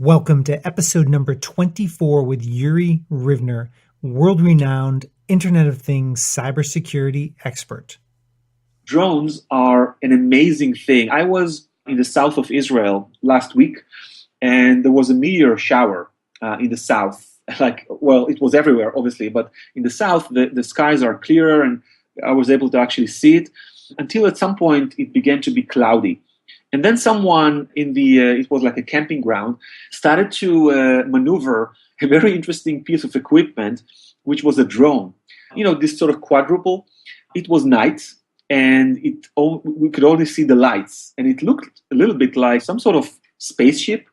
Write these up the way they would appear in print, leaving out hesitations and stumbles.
Welcome to episode number 24 with Yuri Rivner, world-renowned Internet of Things cybersecurity expert. Drones are an amazing thing. I was in the south of Israel last week, and there was a meteor shower in the south. It was everywhere, obviously, but in the south, the skies are clearer, and I was able to actually see it until at some point it began to be cloudy. And then someone it was like a camping ground, started to maneuver a very interesting piece of equipment, which was a drone. You know, this sort of quadruple. It was night, and we could only see the lights. And it looked a little bit like some sort of spaceship,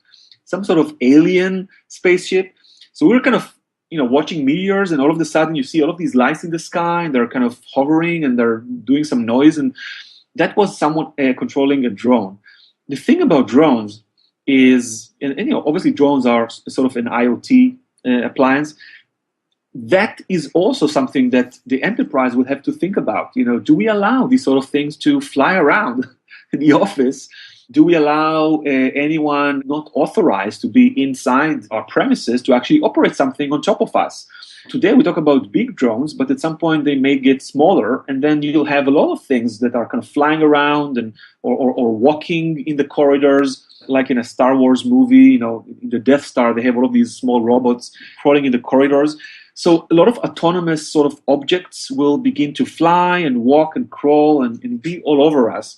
some sort of alien spaceship. So we were kind of, watching meteors, and all of a sudden you see all of these lights in the sky, and they're kind of hovering, and they're doing some noise. And that was someone controlling a drone. The thing about drones is, obviously drones are sort of an IoT appliance. That is also something that the enterprise would have to think about. Do we allow these sort of things to fly around the office? Do we allow anyone not authorized to be inside our premises to actually operate something on top of us? Today we talk about big drones, but at some point they may get smaller, and then you'll have a lot of things that are kind of flying around and or walking in the corridors, like in a Star Wars movie. In the Death Star, they have all of these small robots crawling in the corridors. So a lot of autonomous sort of objects will begin to fly and walk and crawl and be all over us.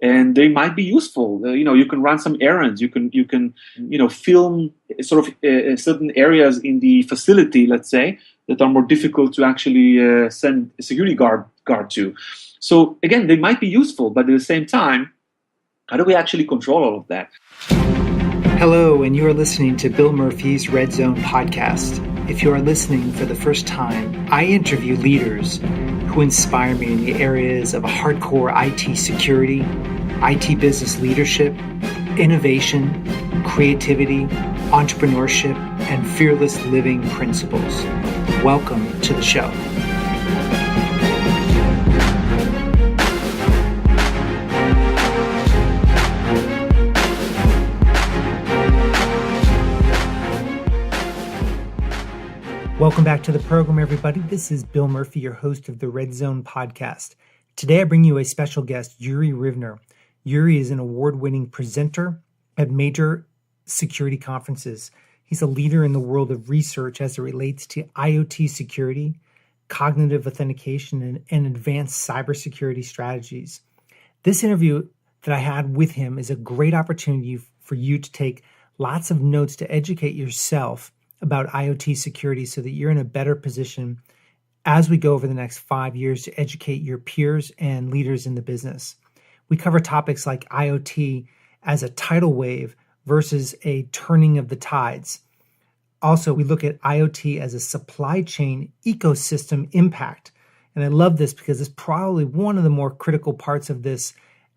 And they might be useful. You can run some errands. You can film sort of certain areas in the facility, let's say, that are more difficult to actually send a security guard to. So again, they might be useful, but at the same time, how do we actually control all of that? Hello, and you are listening to Bill Murphy's Red Zone podcast. If you are listening for the first time, I interview leaders who inspire me in the areas of hardcore IT security, IT business leadership, innovation, creativity, entrepreneurship, and fearless living principles. Welcome to the show. Welcome back to the program, everybody. This is Bill Murphy, your host of the Red Zone podcast. Today, I bring you a special guest, Yuri Rivner. Yuri is an award-winning presenter at major security conferences. He's a leader in the world of research as it relates to IoT security, cognitive authentication, and advanced cybersecurity strategies. This interview that I had with him is a great opportunity for you to take lots of notes to educate yourself about IoT security so that you're in a better position as we go over the next 5 years to educate your peers and leaders in the business. We cover topics like IoT as a tidal wave versus a turning of the tides. Also, we look at IoT as a supply chain ecosystem impact. And I love this because it's probably one of the more critical parts of this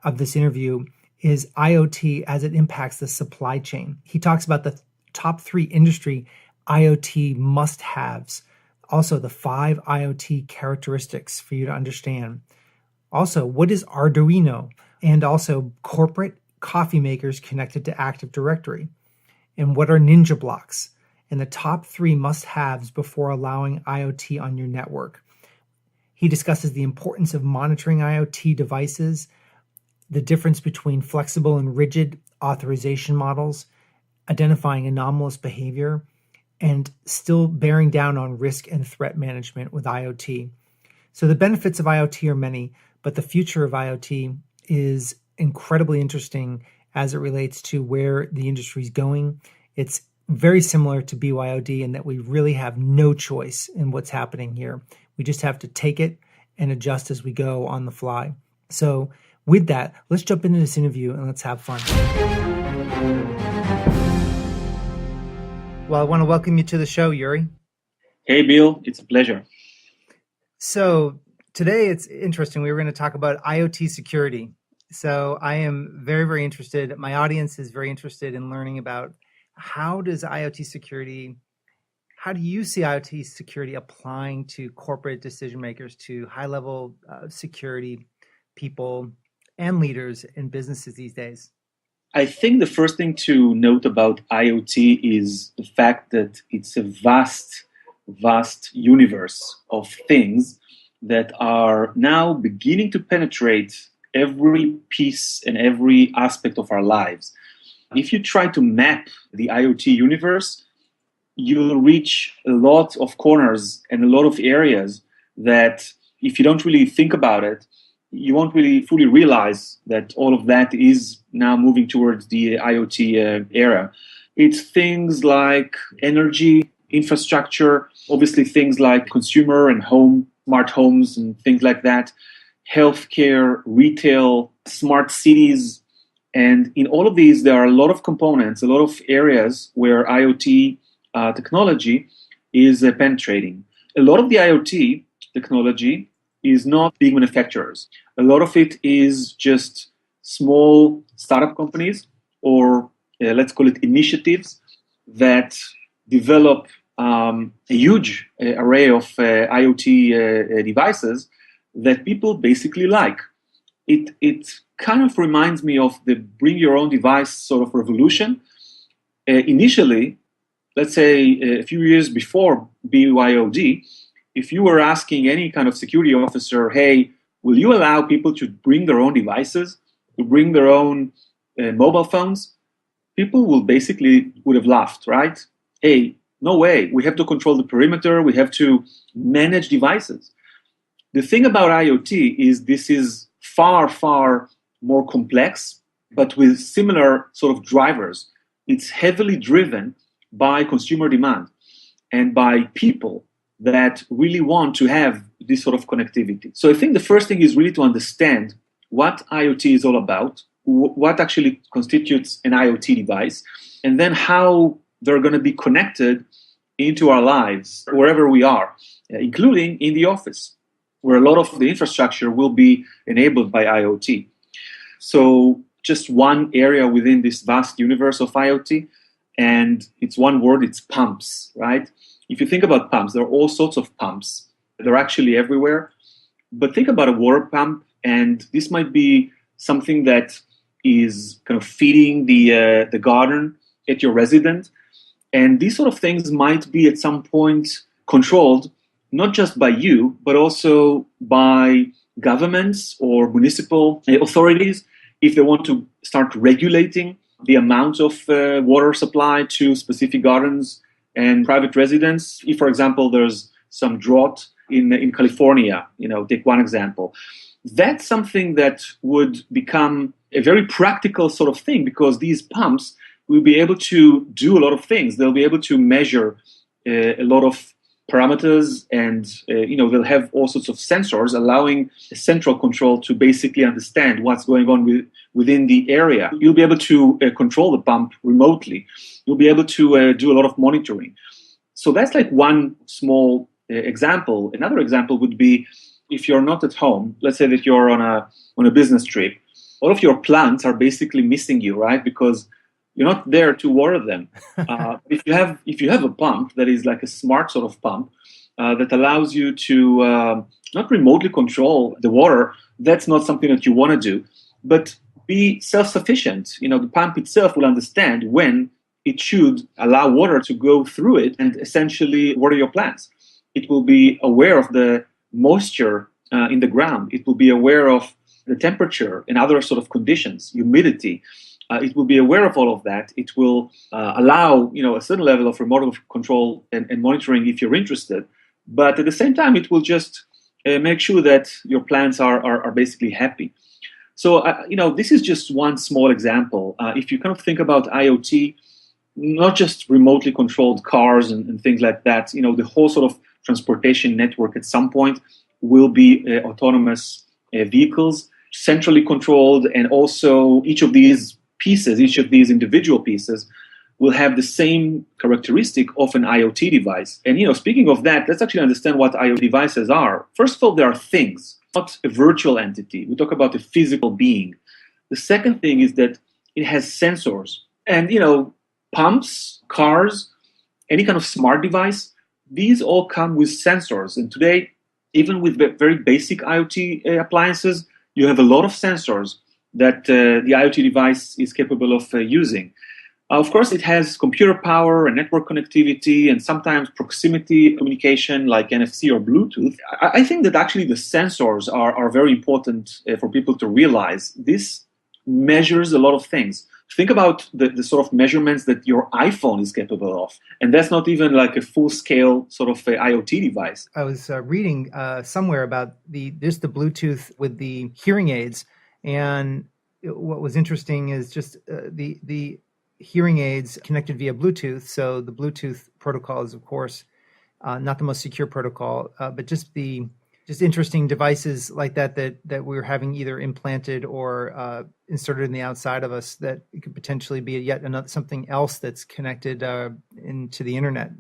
interview is IoT as it impacts the supply chain. He talks about the top 3 industry IoT must-haves. Also, the 5 IoT characteristics for you to understand. Also, what is Arduino? And also, corporate coffee makers connected to Active Directory. And what are Ninja blocks? And the top 3 must-haves before allowing IoT on your network. He discusses the importance of monitoring IoT devices, the difference between flexible and rigid authorization models, identifying anomalous behavior, and still bearing down on risk and threat management with IoT. So the benefits of IoT are many, but the future of IoT is incredibly interesting as it relates to where the industry is going. It's very similar to BYOD in that we really have no choice in what's happening here. We just have to take it and adjust as we go on the fly. So with that, let's jump into this interview and let's have fun. Well, I want to welcome you to the show, Yuri. Hey, Bill. It's a pleasure. So today it's interesting. We were going to talk about IoT security. So I am very, very interested. My audience is very interested in learning about how do you see IoT security applying to corporate decision makers, to high-level security people and leaders in businesses these days? I think the first thing to note about IoT is the fact that it's a vast, vast universe of things that are now beginning to penetrate every piece and every aspect of our lives. If you try to map the IoT universe, you'll reach a lot of corners and a lot of areas that, if you don't really think about it, you won't really fully realize that all of that is now moving towards the IoT era. It's things like energy, infrastructure, obviously things like consumer and home, smart homes and things like that, healthcare, retail, smart cities. And in all of these, there are a lot of components, a lot of areas where IoT technology is penetrating. A lot of the IoT technology is not big manufacturers. A lot of it is just small startup companies, or let's call it initiatives, that develop a huge array of IoT devices that people basically like. It kind of reminds me of the bring your own device sort of revolution. Initially, let's say a few years before BYOD, if you were asking any kind of security officer, hey, will you allow people to bring their own devices, to bring their own mobile phones? People would have laughed, right? Hey, no way. We have to control the perimeter. We have to manage devices. The thing about IoT is this is far, far more complex, but with similar sort of drivers. It's heavily driven by consumer demand and by people that really want to have this sort of connectivity. So I think the first thing is really to understand what IoT is all about, what actually constitutes an IoT device, and then how they're going to be connected into our lives, wherever we are, including in the office, where a lot of the infrastructure will be enabled by IoT. So just one area within this vast universe of IoT, and it's one word, it's pumps, right? If you think about pumps, there are all sorts of pumps. They're actually everywhere. But think about a water pump, and this might be something that is kind of feeding the garden at your residence. And these sort of things might be at some point controlled, not just by you, but also by governments or municipal authorities, if they want to start regulating the amount of water supply to specific gardens and private residents. If, for example, there's some drought in California, take one example. That's something that would become a very practical sort of thing, because these pumps will be able to do a lot of things. They'll be able to measure a lot of parameters, and they'll have all sorts of sensors allowing a central control to basically understand what's going on within the area. You'll be able to control the pump remotely. You'll be able to do a lot of monitoring. So that's like one small example. Another example would be if you're not at home. Let's say that you're on a business trip. All of your plants are basically missing you, right? Because you're not there to water them. If you have a pump that is like a smart sort of pump that allows you to not remotely control the water, that's not something that you want to do, but be self-sufficient. The pump itself will understand when it should allow water to go through it and essentially water your plants. It will be aware of the moisture in the ground. It will be aware of the temperature and other sort of conditions, humidity. It will be aware of all of that. It will allow a certain level of remote control and monitoring if you're interested. But at the same time, it will just make sure that your plants are basically happy. So this is just one small example. If you kind of think about IoT, not just remotely controlled cars and things like that, the whole sort of transportation network at some point will be autonomous vehicles, centrally controlled, and also each of these individual pieces will have the same characteristic of an IoT device. And speaking of that, let's actually understand what IoT devices are. First of all, they are things, not a virtual entity. We talk about a physical being. The second thing is that it has sensors. And pumps, cars, any kind of smart device, these all come with sensors. And today, even with very basic IoT appliances, you have a lot of sensors that the IoT device is capable of using. Of course, it has computer power and network connectivity and sometimes proximity communication like NFC or Bluetooth. I think that actually the sensors are very important for people to realize. This measures a lot of things. Think about the sort of measurements that your iPhone is capable of. And that's not even like a full-scale sort of IoT device. I was reading somewhere about just the Bluetooth with the hearing aids. And what was interesting is just the hearing aids connected via Bluetooth. So the Bluetooth protocol is, of course, not the most secure protocol, but just interesting devices like that we're having either implanted or inserted in the outside of us that it could potentially be yet another something else that's connected into the internet.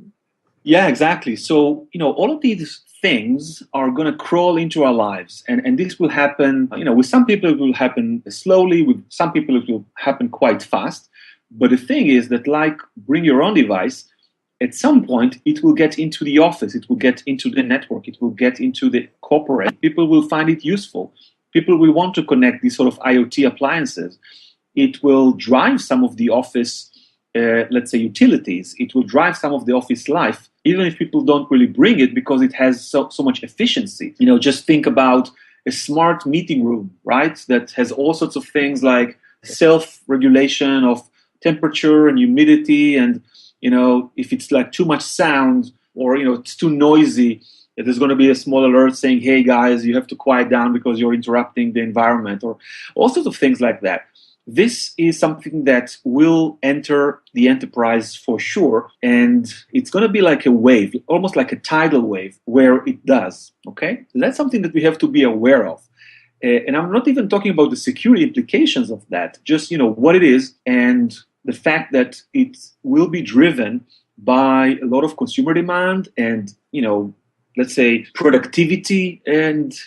Yeah, exactly. So, all of these things are going to crawl into our lives. And this will happen, with some people it will happen slowly, with some people it will happen quite fast. But the thing is that, like bring your own device, at some point it will get into the office, it will get into the network, it will get into the corporate. People will find it useful. People will want to connect these sort of IoT appliances. It will drive some of the office, let's say, utilities. It will drive some of the office life, even if people don't really bring it because it has so much efficiency. Just think about a smart meeting room, right? That has all sorts of things like self-regulation of temperature and humidity, and if it's like too much sound or it's too noisy, there's going to be a small alert saying, hey guys, you have to quiet down because you're interrupting the environment, or all sorts of things like that. This is something that will enter the enterprise for sure, and it's going to be like a wave, almost like a tidal wave, where it does. Okay, so that's something that we have to be aware of. And I'm not even talking about the security implications of that, just what it is, and the fact that it will be driven by a lot of consumer demand and let's say productivity and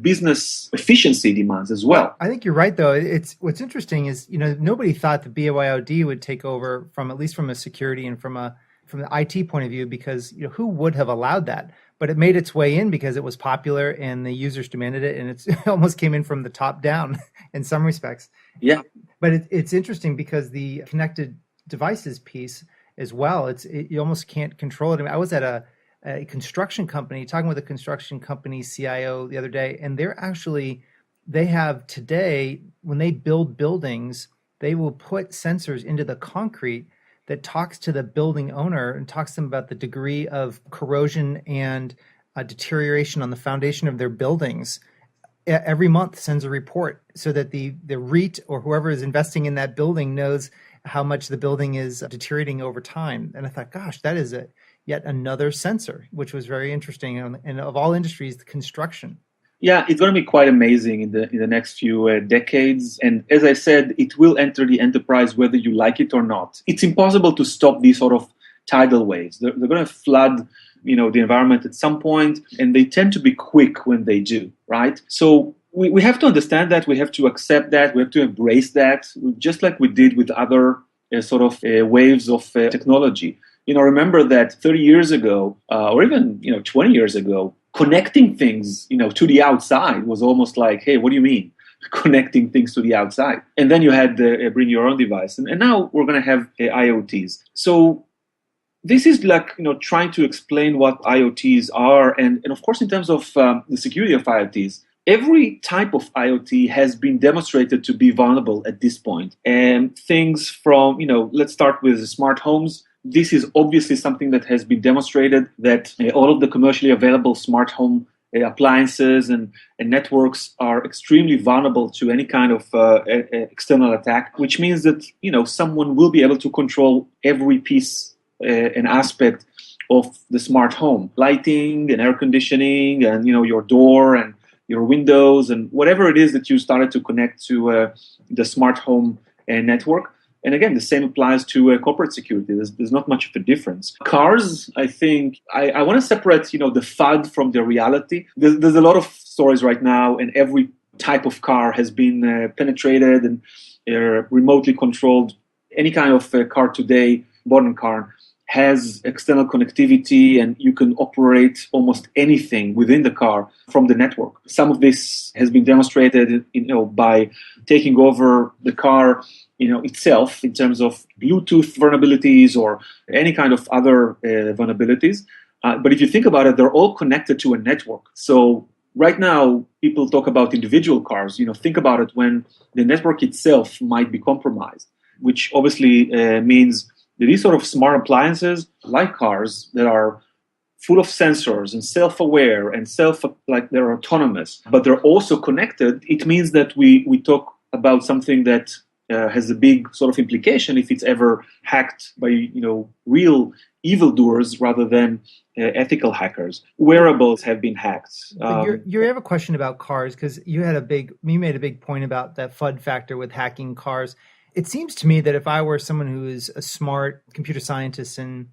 business efficiency demands as well. I think you're right, though. It's what's interesting is nobody thought the BYOD would take over from, at least from a security and from the IT point of view, because who would have allowed that? But it made its way in because it was popular and the users demanded it, and it almost came in from the top down in some respects. Yeah. But it's interesting because the connected devices piece as well, you almost can't control it. I mean, I was at a construction company, talking with a construction company CIO the other day, and they have today, when they build buildings, they will put sensors into the concrete that talks to the building owner and talks to them about the degree of corrosion and deterioration on the foundation of their buildings. Every month sends a report so that the REIT or whoever is investing in that building knows how much the building is deteriorating over time. And I thought, gosh, that is yet another sensor, which was very interesting. And of all industries, the construction. Yeah, it's going to be quite amazing in the next few decades. And as I said, it will enter the enterprise whether you like it or not. It's impossible to stop these sort of tidal waves. They're going to flood the environment at some point, and they tend to be quick when they do, right? So we have to understand that, we have to accept that, we have to embrace that, just like we did with other waves of technology. Remember that 30 years ago, or even 20 years ago, connecting things to the outside was almost like, hey, what do you mean connecting things to the outside? And then you had bring your own device, and now we're going to have IoTs. So this is like trying to explain what IoTs are, and of course in terms of the security of IoTs. Every type of IoT has been demonstrated to be vulnerable at this point. And things from, let's start with smart homes. This is obviously something that has been demonstrated, that all of the commercially available smart home appliances and networks are extremely vulnerable to any kind of external attack, which means that, someone will be able to control every piece and aspect of the smart home, lighting and air conditioning and, your door and your windows and whatever it is that you started to connect to the smart home network. And again, the same applies to corporate security. There's not much of a difference. Cars, I think, I want to separate, the FUD from the reality. There's a lot of stories right now, and every type of car has been penetrated and remotely controlled. Any kind of car today, modern car, has external connectivity and you can operate almost anything within the car from the network. Some of this has been demonstrated, by taking over the car, itself in terms of Bluetooth vulnerabilities or any kind of other vulnerabilities. But if you think about it, they're all connected to a network. So right now, people talk about individual cars. Think about it when the network itself might be compromised, which obviously means that these sort of smart appliances, like cars, that are full of sensors and self-aware and they're autonomous, but they're also connected. It means that we talk about something that has a big sort of implication if it's ever hacked by real evildoers rather than ethical hackers. Wearables have been hacked. You have a question about cars because you made a big point about that FUD factor with hacking cars. It seems to me that if I were someone who is a smart computer scientist in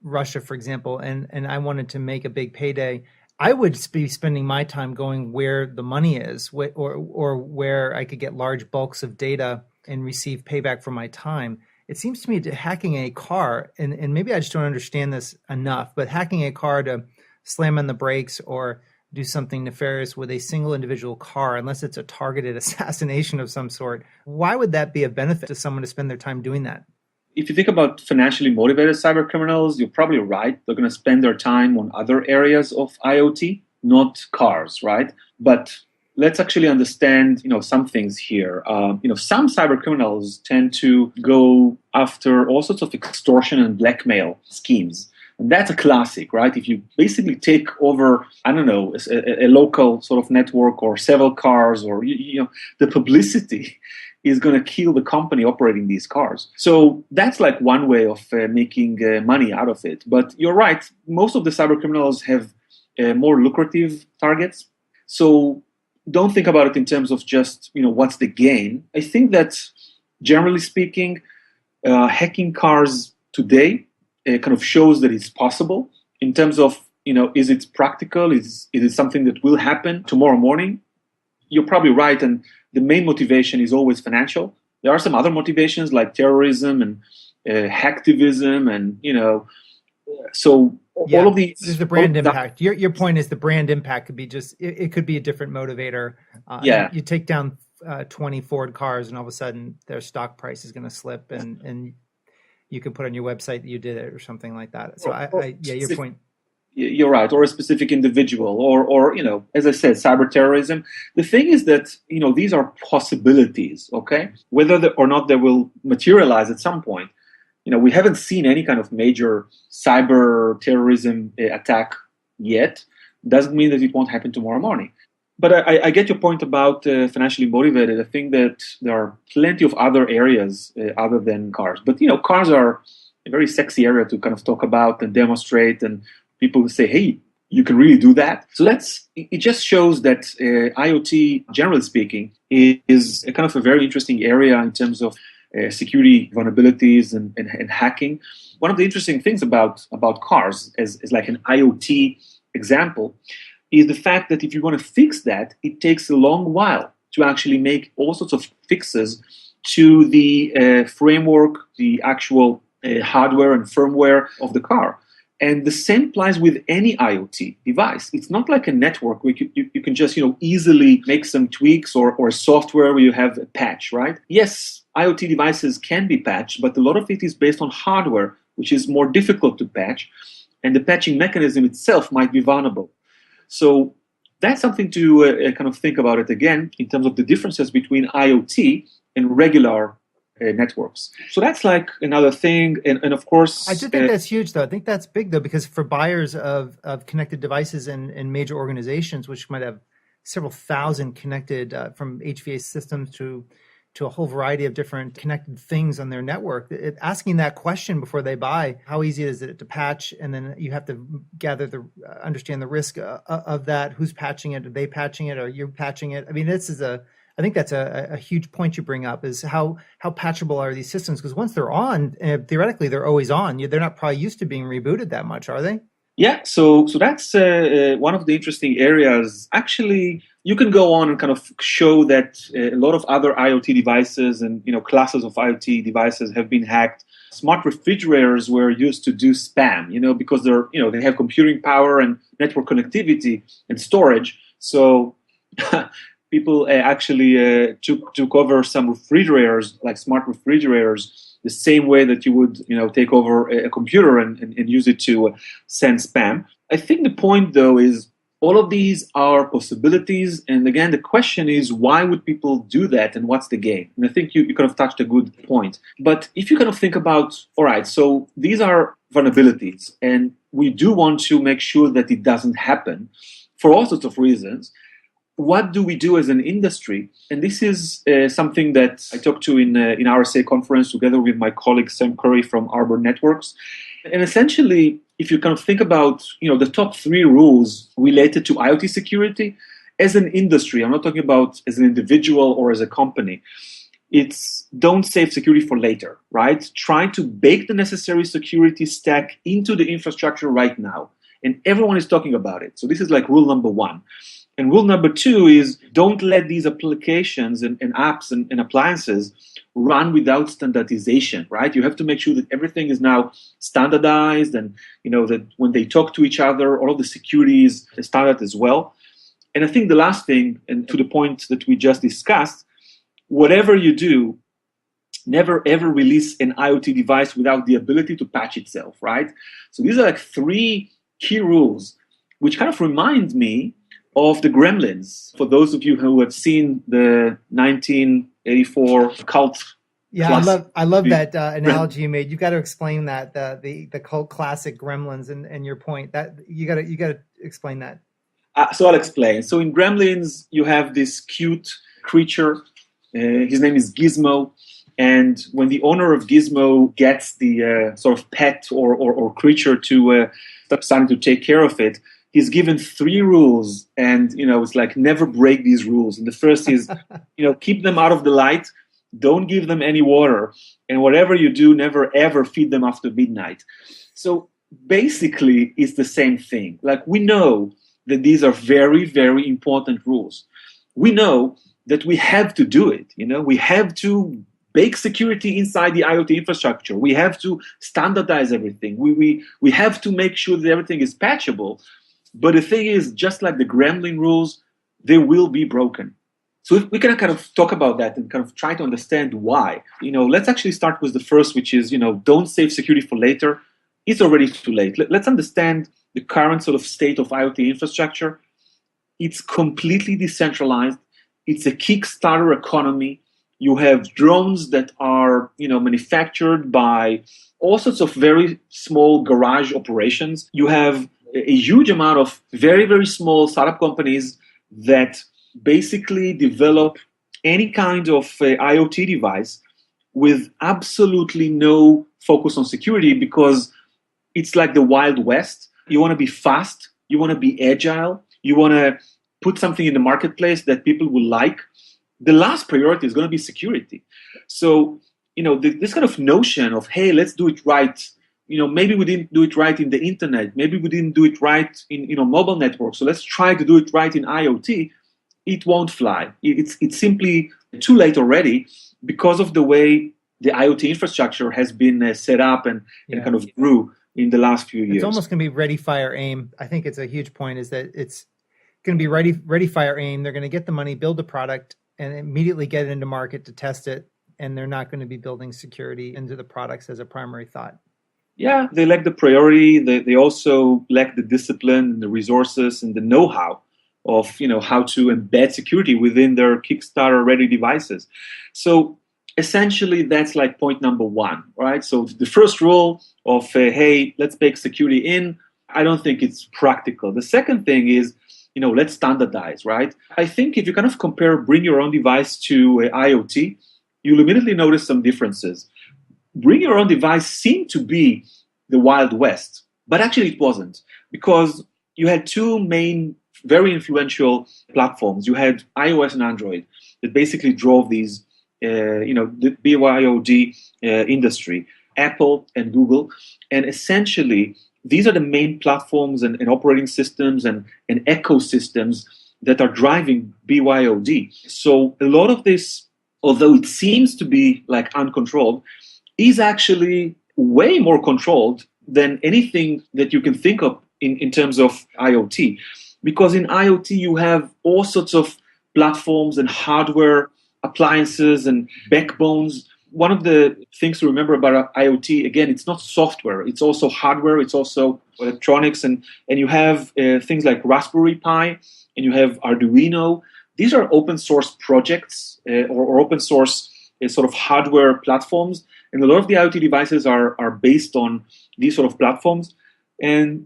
Russia, for example, and I wanted to make a big payday, I would be spending my time going where the money is, or where I could get large bulks of data and receive payback for my time. It seems to me that hacking a car, and maybe I just don't understand this enough, but hacking a car to slam on the brakes or do something nefarious with a single individual car, unless it's a targeted assassination of some sort, why would that be a benefit to someone to spend their time doing that? If you think about financially motivated cyber criminals, you're probably right. They're going to spend their time on other areas of IoT, not cars, right? But let's actually understand, some things here. Some cyber criminals tend to go after all sorts of extortion and blackmail schemes. And that's a classic, right? If you basically take over, a local sort of network or several cars, or, the publicity is going to kill the company operating these cars. So that's like one way of making money out of it. But you're right, most of the cyber criminals have more lucrative targets. So don't think about it in terms of just, what's the gain. I think that generally speaking, hacking cars today kind of shows that it's possible in terms of, is it practical? Is it something that will happen tomorrow morning? You're probably right. And the main motivation is always financial. There are some other motivations like terrorism and hacktivism and, so all of these. There's the brand impact. Your point is the brand impact could be it could be a different motivator. You take down 20 Ford cars and all of a sudden their stock price is going to slip and you can put on your website that you did it or something like that. So your point. You're right, or a specific individual, or as I said, cyber terrorism. The thing is that these are possibilities. Okay, whether or not they will materialize at some point. We haven't seen any kind of major cyber terrorism attack yet. Doesn't mean that it won't happen tomorrow morning. But I get your point about financially motivated. I think that there are plenty of other areas other than cars. But cars are a very sexy area to kind of talk about and demonstrate, and people say, "Hey, you can really do that." So it just shows that IoT, generally speaking, is a kind of a very interesting area in terms of security vulnerabilities and hacking. One of the interesting things about cars, as like an IoT example, is the fact that if you want to fix that, it takes a long while to actually make all sorts of fixes to the framework, the actual hardware and firmware of the car. And the same applies with any IoT device. It's not like a network where you can just easily make some tweaks or software where you have a patch, right? Yes, IoT devices can be patched, but a lot of it is based on hardware, which is more difficult to patch. And the patching mechanism itself might be vulnerable. So that's something to kind of think about it again in terms of the differences between IoT and regular networks. So that's like another thing. And of course, I do think that's huge, though. I think that's big, though, because for buyers of connected devices in major organizations, which might have several thousand connected from HVAC systems to a whole variety of different connected things on their network, asking that question before they buy, how easy is it to patch? And then you have to understand the risk of that. Who's patching it? Are they patching it? Are you patching it? I mean, I think that's a huge point you bring up, is how patchable are these systems? Because once they're on, theoretically, they're always on. They're not probably used to being rebooted that much, are they? Yeah, so that's one of the interesting areas. Actually, you can go on and kind of show that a lot of other IoT devices and classes of IoT devices have been hacked. Smart refrigerators were used to do spam, because they have computing power and network connectivity and storage. So people actually took over some refrigerators, like smart refrigerators, the same way that you would take over a computer and use it to send spam. I think the point, though, is all of these are possibilities. And again, the question is, why would people do that and what's the game? And I think you kind of touched a good point. But if you kind of think about, all right, so these are vulnerabilities and we do want to make sure that it doesn't happen for all sorts of reasons. What do we do as an industry? And this is something that I talked to in RSA conference together with my colleague Sam Curry from Arbor Networks. And essentially, if you kind of think about the top 3 rules related to IoT security as an industry, I'm not talking about as an individual or as a company. It's don't save security for later, right? Try to bake the necessary security stack into the infrastructure right now. And everyone is talking about it. So this is like rule number 1. And rule number 2 is don't let these applications and apps and appliances run without standardization, right? You have to make sure that everything is now standardized and, that when they talk to each other, all of the security is standard as well. And I think the last thing, and to the point that we just discussed, whatever you do, never ever release an IoT device without the ability to patch itself, right? So these are like 3 key rules, which kind of remind me of the Gremlins. For those of you who have seen the 1984 cult. Yeah, I love that analogy you made. You've got to explain that the cult classic Gremlins and your point that you got to explain that. So I'll explain. So in Gremlins, you have this cute creature. His name is Gizmo. And when the owner of Gizmo gets the sort of pet or creature to start starting to take care of it, he's given 3 rules, and it's like never break these rules. And the first is, keep them out of the light, don't give them any water, and whatever you do, never ever feed them after midnight. So basically, it's the same thing. Like we know that these are very, very important rules. We know that we have to do it. We have to bake security inside the IoT infrastructure. We have to standardize everything. We have to make sure that everything is patchable. But the thing is, just like the Gremlin rules, they will be broken. So if we can kind of talk about that and kind of try to understand why. Let's actually start with the first, which is, don't save security for later. It's already too late. Let's understand the current sort of state of IoT infrastructure. It's completely decentralized. It's a Kickstarter economy. You have drones that are, manufactured by all sorts of very small garage operations. You have a huge amount of very, very small startup companies that basically develop any kind of IoT device with absolutely no focus on security because it's like the Wild West. You want to be fast. You want to be agile. You want to put something in the marketplace that people will like. The last priority is going to be security. So, this kind of notion of, hey, let's do it right. Maybe we didn't do it right in the internet. Maybe we didn't do it right in mobile networks. So let's try to do it right in IoT. It won't fly. It's simply too late already because of the way the IoT infrastructure has been set up and kind of grew in the last few years. It's almost going to be ready, fire, aim. I think it's a huge point is that it's going to be ready, fire, aim. They're going to get the money, build the product, and immediately get it into market to test it. And they're not going to be building security into the products as a primary thought. Yeah, they lack the priority. They also lack the discipline and the resources and the know-how of how to embed security within their Kickstarter-ready devices. So essentially, that's like point number 1, right? So the first rule of hey, let's bake security in. I don't think it's practical. The second thing is let's standardize, right? I think if you kind of compare bring your own device to IoT, you'll immediately notice some differences. Bring your own device seemed to be the Wild West, but actually it wasn't, because you had 2 main, very influential platforms. You had iOS and Android that basically drove these, the BYOD industry, Apple and Google. And essentially, these are the main platforms and operating systems and ecosystems that are driving BYOD. So a lot of this, although it seems to be like uncontrolled, is actually way more controlled than anything that you can think of in terms of IoT. Because in IoT, you have all sorts of platforms and hardware appliances and backbones. One of the things to remember about IoT, again, it's not software. It's also hardware. It's also electronics. And you have things like Raspberry Pi, and you have Arduino. These are open source projects or open source sort of hardware platforms. And a lot of the IoT devices are based on these sort of platforms. And,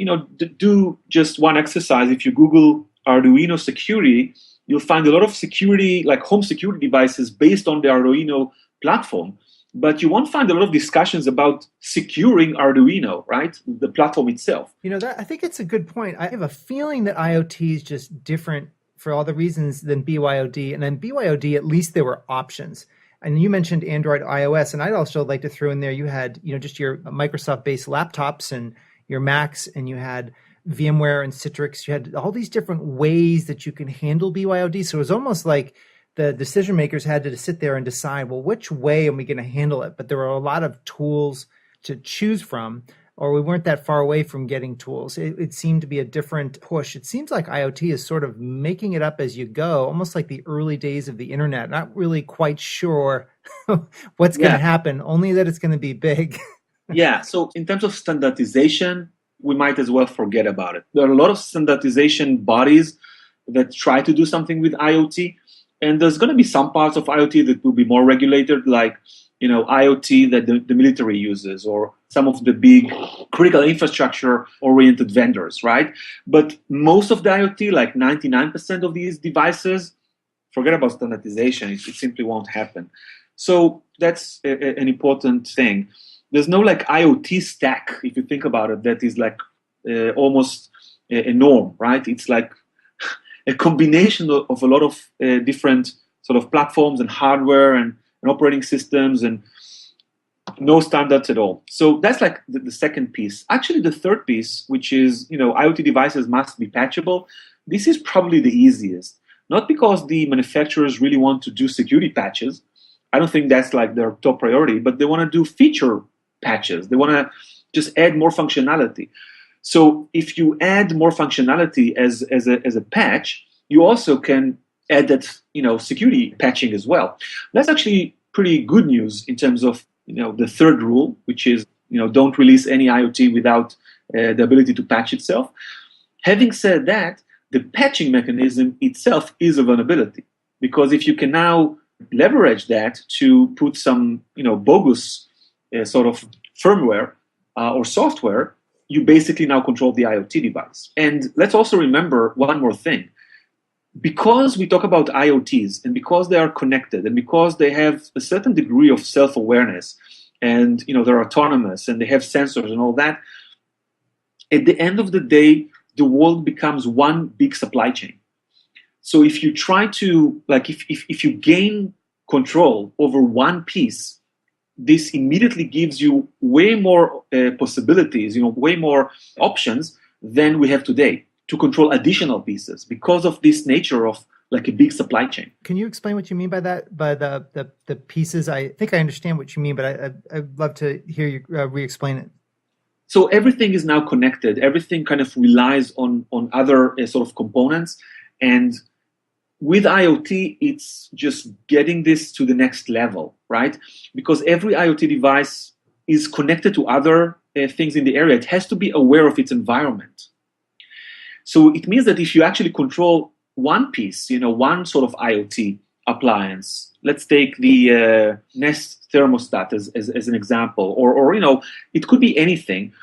do just one exercise. If you Google Arduino security, you'll find a lot of security, like home security devices based on the Arduino platform. But you won't find a lot of discussions about securing Arduino, right? The platform itself. I think it's a good point. I have a feeling that IoT is just different for all the reasons than BYOD. And then BYOD, at least there were options. And you mentioned Android, iOS, and I'd also like to throw in there, you had, just your Microsoft-based laptops and your Macs, and you had VMware and Citrix. You had all these different ways that you can handle BYOD. So it was almost like the decision makers had to sit there and decide, well, which way am we going to handle it? But there were a lot of tools to choose from, or we weren't that far away from getting tools. It seemed to be a different push. It seems like IoT is sort of making it up as you go, almost like the early days of the internet. Not really quite sure what's going to happen, only that it's going to be big. Yeah, so in terms of standardization, we might as well forget about it. There are a lot of standardization bodies that try to do something with IoT, and there's going to be some parts of IoT that will be more regulated, like IoT that the military uses, or some of the big critical infrastructure-oriented vendors, right? But most of the IoT, like 99% of these devices, forget about standardization. It simply won't happen. So that's an important thing. There's no like IoT stack, if you think about it, that is like almost a norm, right? It's like a combination of a lot of different sort of platforms and hardware and operating systems, and no standards at all. So that's like the second piece. Actually, the third piece, which is, IoT devices must be patchable. This is probably the easiest. Not because the manufacturers really want to do security patches. I don't think that's like their top priority, but they want to do feature patches. They want to just add more functionality. So if you add more functionality as a patch, you also can add that security patching as well. That's actually pretty good news in terms of the third rule, which is don't release any IoT without the ability to patch itself. Having said that, the patching mechanism itself is a vulnerability, because if you can now leverage that to put some bogus sort of firmware or software, you basically now control the IoT device. And let's also remember one more thing. Because we talk about IoTs, and because they are connected, and because they have a certain degree of self-awareness, and they're autonomous, and they have sensors and all that, at the end of the day, the world becomes one big supply chain. So if you try to, if you gain control over one piece, this immediately gives you way more possibilities, way more options than we have today to control additional pieces, because of this nature of like a big supply chain. Can you explain what you mean by that, by the pieces? I think I understand what you mean, but I'd love to hear you re-explain it. So everything is now connected. Everything kind of relies on other sort of components. And with IoT, it's just getting this to the next level, right? Because every IoT device is connected to other things in the area. It has to be aware of its environment. So it means that if you actually control one piece, one sort of IoT appliance, let's take the Nest thermostat as an example, or it could be anything.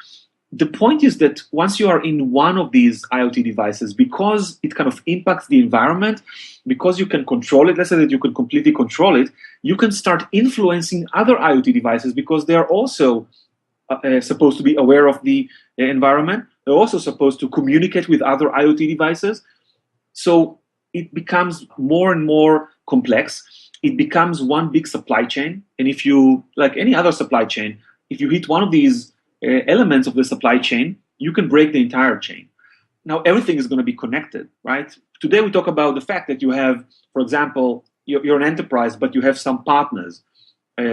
The point is that once you are in one of these IoT devices, because it kind of impacts the environment, because you can control it, let's say that you can completely control it, you can start influencing other IoT devices, because they are also supposed to be aware of the environment. They're also supposed to communicate with other IoT devices. So it becomes more and more complex. It becomes one big supply chain. And if you, like any other supply chain, if you hit one of these elements of the supply chain, you can break the entire chain. now everything is going to be connected, right? Today we talk about the fact that you have, for example, you're an enterprise, but you have some partners.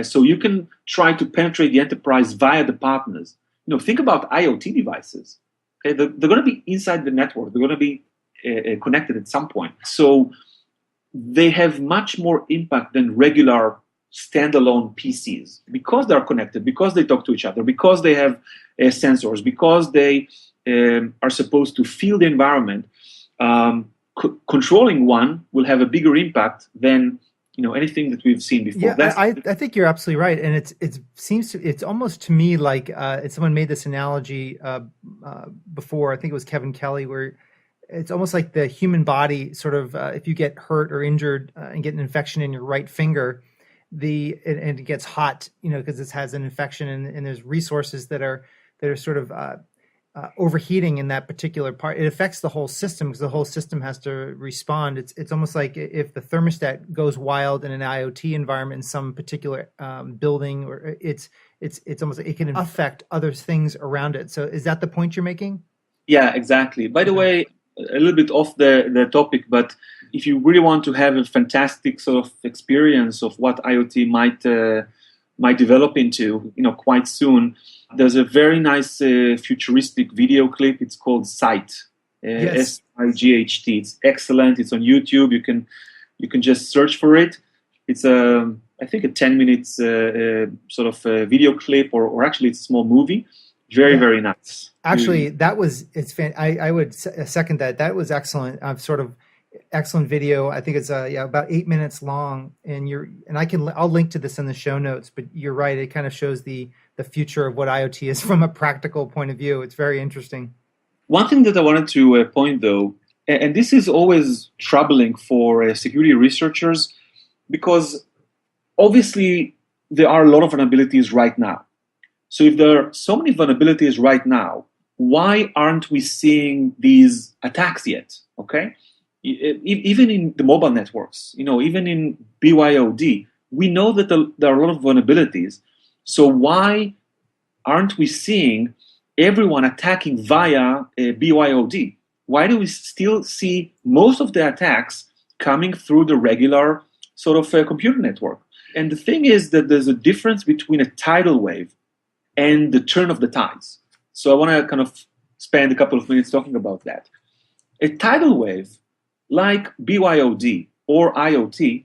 So you can try to penetrate the enterprise via the partners. Think about IoT devices. Okay, they're going to be inside the network. They're going to be connected at some point. So they have much more impact than regular standalone PCs because they're connected, because they talk to each other, because they have sensors, because they are supposed to feel the environment. Controlling one will have a bigger impact than anything that we've seen before. Yeah, I think you're absolutely right, and it's almost to me like someone made this analogy before. I think it was Kevin Kelly, where it's almost like the human body. Sort of, if you get hurt or injured and get an infection in your right finger, and it gets hot, because it has an infection, and there's resources that are sort of overheating in that particular part. It affects the whole system because the whole system has to respond. It's almost like if the thermostat goes wild in an IoT environment in some particular building, or it's almost like it can affect other things around it. So is that the point you're making? Yeah, exactly. By the way, a little bit off the topic, but if you really want to have a fantastic sort of experience of what IoT might develop into, quite soon, there's a very nice futuristic video clip. It's called Sight, yes. SIGHT. It's excellent. It's on YouTube. You can just search for it. It's I think a 10 minutes sort of video clip, or actually it's a small movie. Very nice. Actually, I would second that. That was excellent. Sort of excellent video. I think it's about 8 minutes long, and I'll link to this in the show notes. But you're right; it kind of shows the future of what IoT is from a practical point of view. It's very interesting. One thing that I wanted to point, though, and this is always troubling for security researchers, because obviously there are a lot of vulnerabilities right now. So if there are so many vulnerabilities right now, why aren't we seeing these attacks yet? Okay. Even in the mobile networks, even in BYOD, we know that there are a lot of vulnerabilities. So why aren't we seeing everyone attacking via BYOD? Why do we still see most of the attacks coming through the regular sort of computer network? And the thing is that there's a difference between a tidal wave and the turn of the tides. So I want to kind of spend a couple of minutes talking about that. A tidal wave, like BYOD or IoT,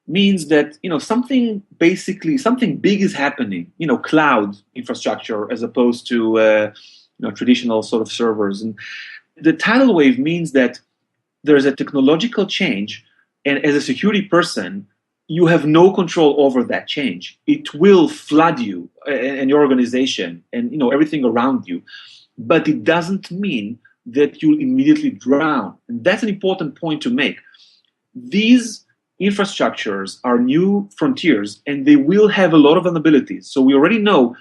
means that something big is happening. Cloud infrastructure as opposed to traditional sort of servers. And the tidal wave means that there's a technological change, and as a security person, you have no control over that change. It will flood you and your organization and everything around you, but it doesn't mean that you'll immediately drown. And that's an important point to make. These infrastructures are new frontiers, and they will have a lot of vulnerabilities. So we already know,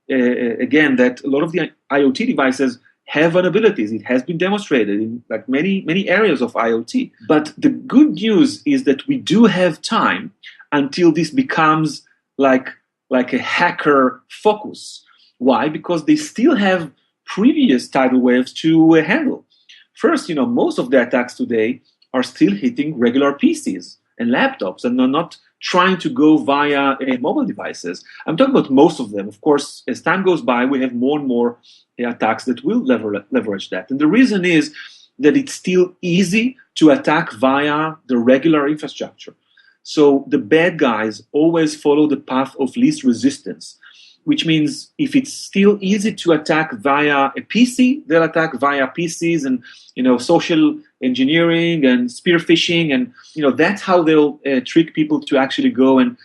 again, that a lot of the IoT devices have vulnerabilities. It has been demonstrated in many areas of IoT. But the good news is that we do have time until this becomes like a hacker focus. Why? Because they still have previous tidal waves to handle. First, most of the attacks today are still hitting regular PCs and laptops, and they're not trying to go via mobile devices. I'm talking about most of them. Of course, as time goes by, we have more and more attacks that will leverage that. And the reason is that it's still easy to attack via the regular infrastructure. So the bad guys always follow the path of least resistance, which means if it's still easy to attack via a PC, they'll attack via PCs and social engineering and spear phishing, and that's how they'll trick people to actually go and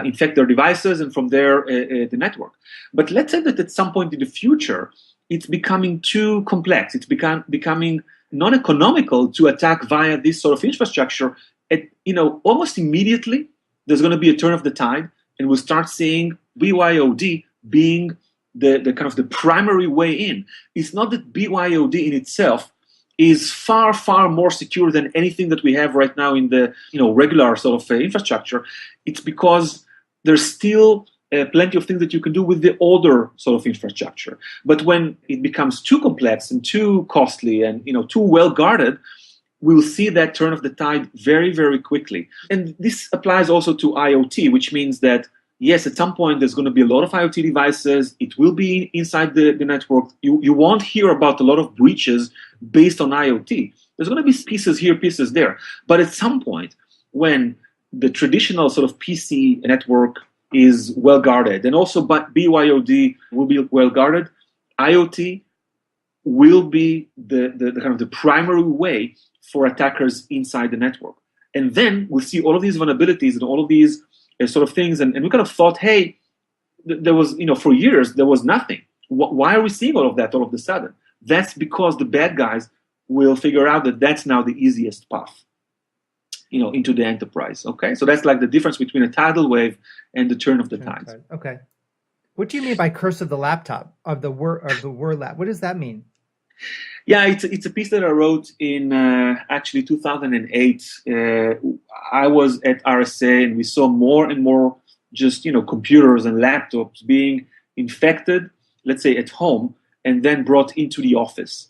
infect their devices, and from there the network. But let's say that at some point in the future, it's becoming too complex. It's becoming non-economical to attack via this sort of infrastructure. Almost immediately, there's going to be a turn of the tide, and we'll start seeing BYOD being the kind of the primary way in. It's not that BYOD in itself is far, far more secure than anything that we have right now in the regular sort of infrastructure. It's because there's still plenty of things that you can do with the older sort of infrastructure. But when it becomes too complex and too costly and too well guarded, we'll see that turn of the tide very, very quickly. And this applies also to IoT, which means that, yes, at some point there's going to be a lot of IoT devices. It will be inside the network. You won't hear about a lot of breaches based on IoT. There's going to be pieces here, pieces there. But at some point, when the traditional sort of PC network is well guarded, and also BYOD will be well guarded, IoT will be the kind of the primary way for attackers inside the network. And then we'll see all of these vulnerabilities and all of these sort of things. And we kind of thought, hey, there was, for years, there was nothing. Why are we seeing all of that all of a sudden? That's because the bad guys will figure out that that's now the easiest path, into the enterprise. Okay, so that's like the difference between a tidal wave and the turn of the tides. Okay. What do you mean by curse of the laptop, of the word lab? What does that mean? Yeah, it's a piece that I wrote in actually 2008. I was at RSA, and we saw more and more just computers and laptops being infected, let's say at home, and then brought into the office.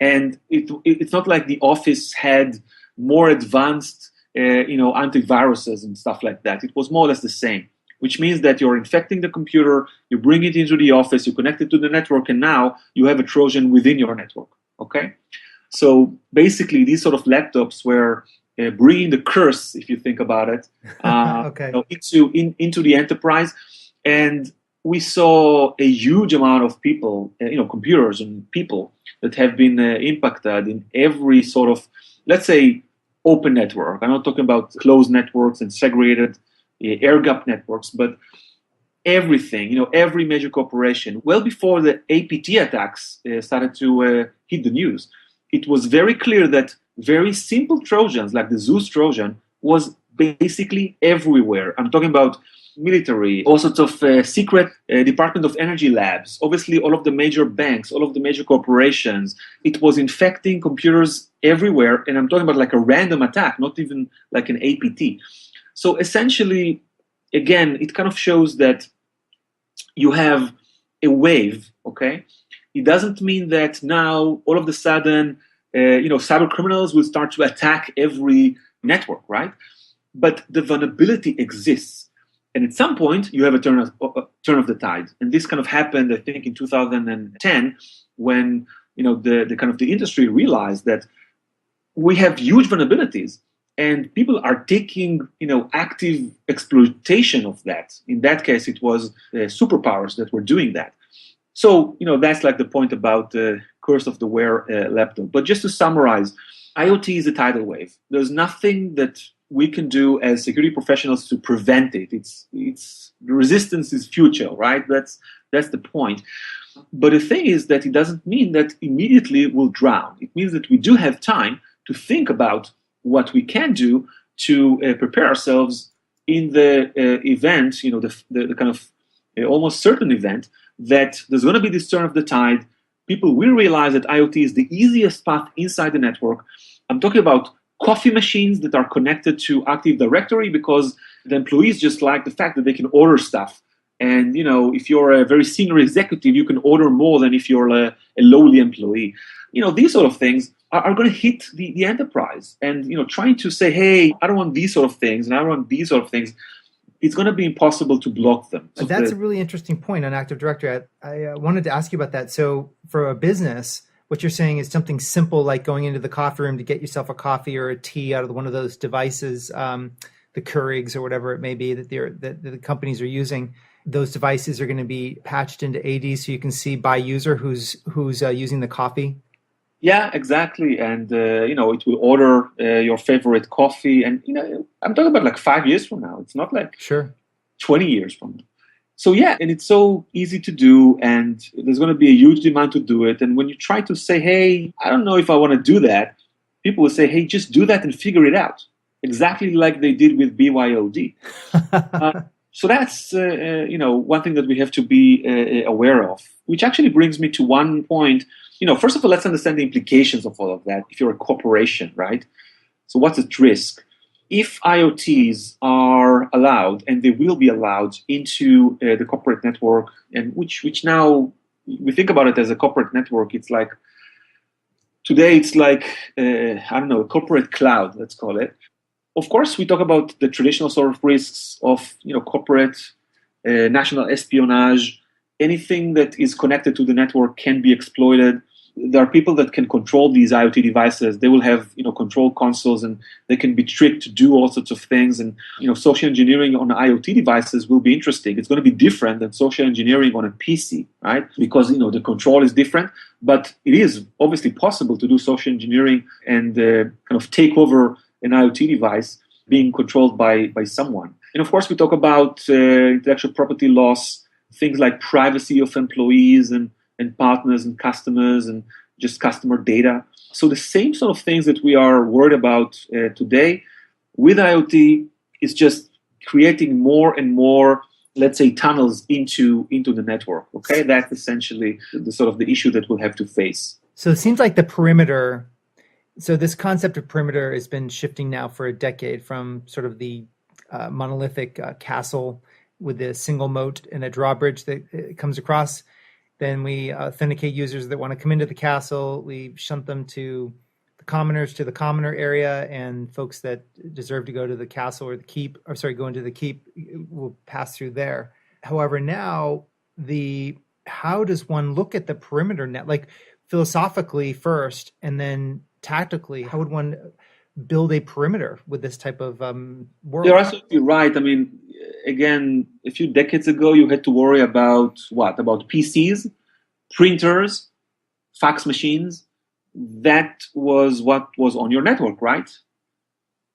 And it's not like the office had more advanced antiviruses and stuff like that. It was more or less the same, which means that you're infecting the computer, you bring it into the office, you connect it to the network, and now you have a Trojan within your network, okay? So basically, these sort of laptops were bringing the curse, if you think about it, okay. into the enterprise. And we saw a huge amount of people, computers and people that have been impacted in every sort of, let's say, open network. I'm not talking about closed networks and segregated air-gap networks, but everything, every major corporation, well before the APT attacks started to hit the news, it was very clear that very simple Trojans, like the Zeus Trojan, was basically everywhere. I'm talking about military, all sorts of secret Department of Energy labs, obviously all of the major banks, all of the major corporations. It was infecting computers everywhere, and I'm talking about like a random attack, not even like an APT. So essentially, again, it kind of shows that you have a wave, okay? It doesn't mean that now, all of a sudden, cyber criminals will start to attack every network, right? But the vulnerability exists. And at some point, you have a turn of the tide. And this kind of happened, I think, in 2010, when the industry realized that we have huge vulnerabilities. And people are taking, active exploitation of that. In that case, it was superpowers that were doing that. So, that's like the point about the curse of the Wear laptop. But just to summarize, IoT is a tidal wave. There's nothing that we can do as security professionals to prevent it. It's the resistance is futile, right? That's the point. But the thing is that it doesn't mean that immediately we'll drown. It means that we do have time to think about what we can do to prepare ourselves in the event, the kind of almost certain event that there's going to be this turn of the tide. People will realize that IoT is the easiest path inside the network. I'm talking about coffee machines that are connected to Active Directory because the employees just like the fact that they can order stuff. And, if you're a very senior executive, you can order more than if you're a lowly employee. These sort of things are going to hit the enterprise. And, trying to say, hey, I don't want these sort of things and I don't want these sort of things, it's going to be impossible to block them. So that's a really interesting point on Active Directory. I wanted to ask you about that. So for a business, what you're saying is something simple like going into the coffee room to get yourself a coffee or a tea out of one of those devices, the Keurigs or whatever it may be that the companies are using. Those devices are going to be patched into AD so you can see by user who's using the coffee. Yeah, exactly. And, it will order your favorite coffee. And, I'm talking about like 5 years from now. It's not like 20 years from now. So, yeah, and it's so easy to do. And there's going to be a huge demand to do it. And when you try to say, hey, I don't know if I want to do that, people will say, hey, just do that and figure it out. Exactly like they did with BYOD. So that's, one thing that we have to be aware of, which actually brings me to one point. First of all, let's understand the implications of all of that. If you're a corporation, right? So what's at risk? if IoTs are allowed, and they will be allowed into the corporate network, and which now we think about it as a corporate network, it's like today it's like I don't know, a corporate cloud, let's call it. Of course, we talk about the traditional sort of risks of corporate national espionage. Anything that is connected to the network can be exploited. There are people that can control these IoT devices. They will have control consoles, and they can be tricked to do all sorts of things. And social engineering on IoT devices will be interesting. It's going to be different than social engineering on a PC, right? Because the control is different. But it is obviously possible to do social engineering and kind of take over an IoT device being controlled by someone. And of course, we talk about intellectual property loss, things like privacy of employees and partners and customers and just customer data. So the same sort of things that we are worried about today with IoT is just creating more and more, let's say, tunnels into the network. Okay, that's essentially the sort of the issue that we'll have to face. So it seems like the perimeter. So this concept of perimeter has been shifting now for a decade from sort of the monolithic castle with a single moat and a drawbridge that comes across. Then we authenticate users that want to come into the castle. We shunt them to the commoner area, and folks that deserve to go to the castle or go into the keep will pass through there. However, now how does one look at the perimeter net? Like philosophically first, and then tactically, how would one build a perimeter with this type of world? You're absolutely right. I mean, again, a few decades ago, you had to worry about what? About PCs, printers, fax machines. That was what was on your network, right?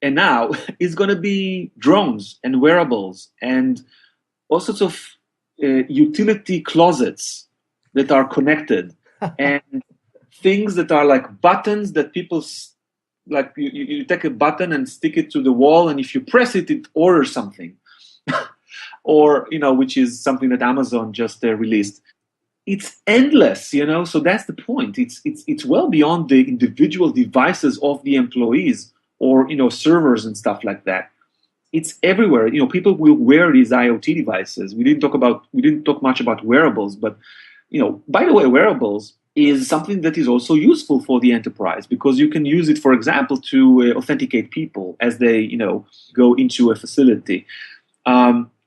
And now it's going to be drones and wearables and all sorts of utility closets that are connected and things that are like buttons that people like you take a button and stick it to the wall, and if you press it, it orders something. Or, which is something that Amazon just released. It's endless, so that's the point. It's well beyond the individual devices of the employees or, servers and stuff like that. It's everywhere. People will wear these IoT devices. We didn't talk much about wearables, but, by the way, wearables is something that is also useful for the enterprise, because you can use it, for example, to authenticate people as they, go into a facility.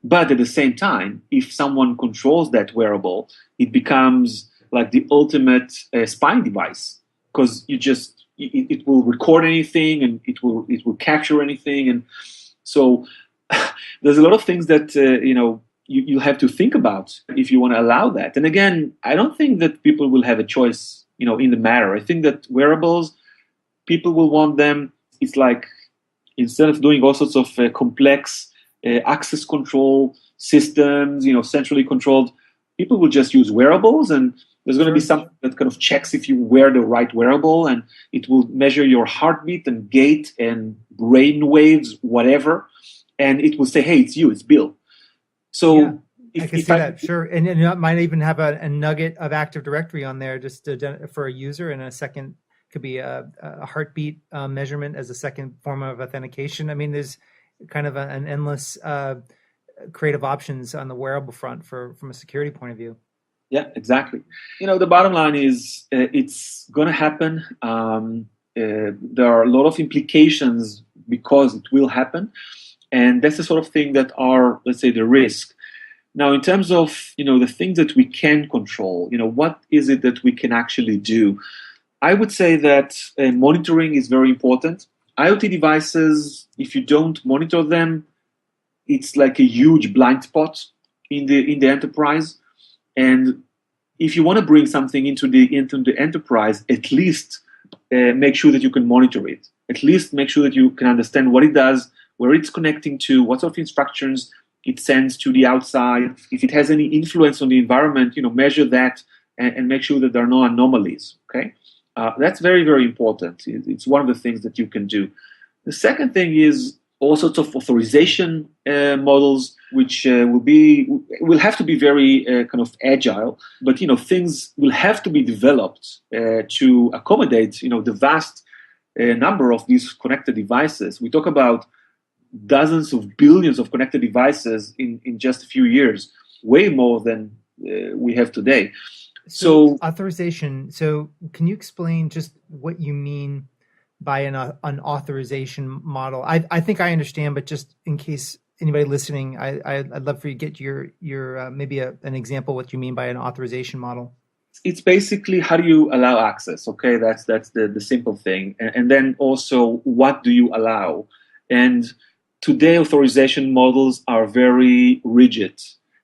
But at the same time, if someone controls that wearable, it becomes like the ultimate spying device, because it will record anything, and it will capture anything, and so there's a lot of things that you have to think about if you want to allow that. And again, I don't think that people will have a choice, in the matter. I think that wearables, people will want them. It's like, instead of doing all sorts of complex access control systems, centrally controlled, people will just use wearables, and there's going to be something that kind of checks if you wear the right wearable, and it will measure your heartbeat and gait and brain waves, whatever, and it will say, hey, it's you, it's Bill. So I can see that, sure. And it might even have a nugget of Active Directory on there just for a user, and a second could be a heartbeat measurement as a second form of authentication. I mean, there's kind of an endless creative options on the wearable front from a security point of view. Yeah, exactly. The bottom line is it's going to happen. There are a lot of implications because it will happen. And that's the sort of thing that are, let's say, the risk. Now, in terms of, the things that we can control, what is it that we can actually do? I would say that monitoring is very important. IoT devices, if you don't monitor them, it's like a huge blind spot in the enterprise. And if you want to bring something into the enterprise, at least make sure that you can monitor it. At least make sure that you can understand what it does, where it's connecting to, what sort of instructions it sends to the outside. If it has any influence on the environment, measure that and make sure that there are no anomalies. Okay, that's very, very important. It's one of the things that you can do. The second thing is all sorts of authorization models, which will have to be very kind of agile. But things will have to be developed to accommodate the vast number of these connected devices. We talk about dozens of billions of connected devices in just a few years, way more than we have today. So authorization. So can you explain just what you mean by an authorization model? I think I understand, but just in case anybody listening, I'd love for you to get your maybe an example what you mean by an authorization model. It's basically how do you allow access? Okay, that's the simple thing, and then also what do you allow? And today authorization models are very rigid,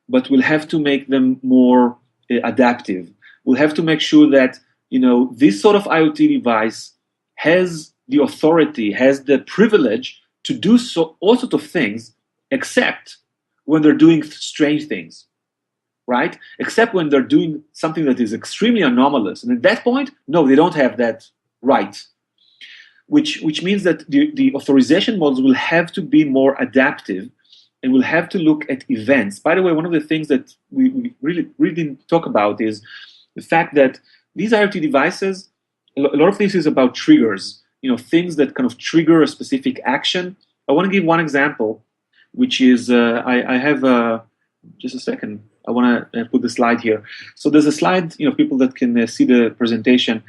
but we'll have to make them more adaptive. We'll have to make sure that this sort of IoT device has the authority, has the privilege to do all sorts of things, except when they're doing strange things, right? Except when they're doing something that is extremely anomalous. And at that point, no, they don't have that right. Which means that the authorization models will have to be more adaptive and we'll have to look at events. By the way, one of the things that we really didn't talk about is the fact that these IoT devices, a lot of this is about triggers, things that kind of trigger a specific action. I want to give one example, which is, I have, just a second, I want to put the slide here. So there's a slide, people that can see the presentation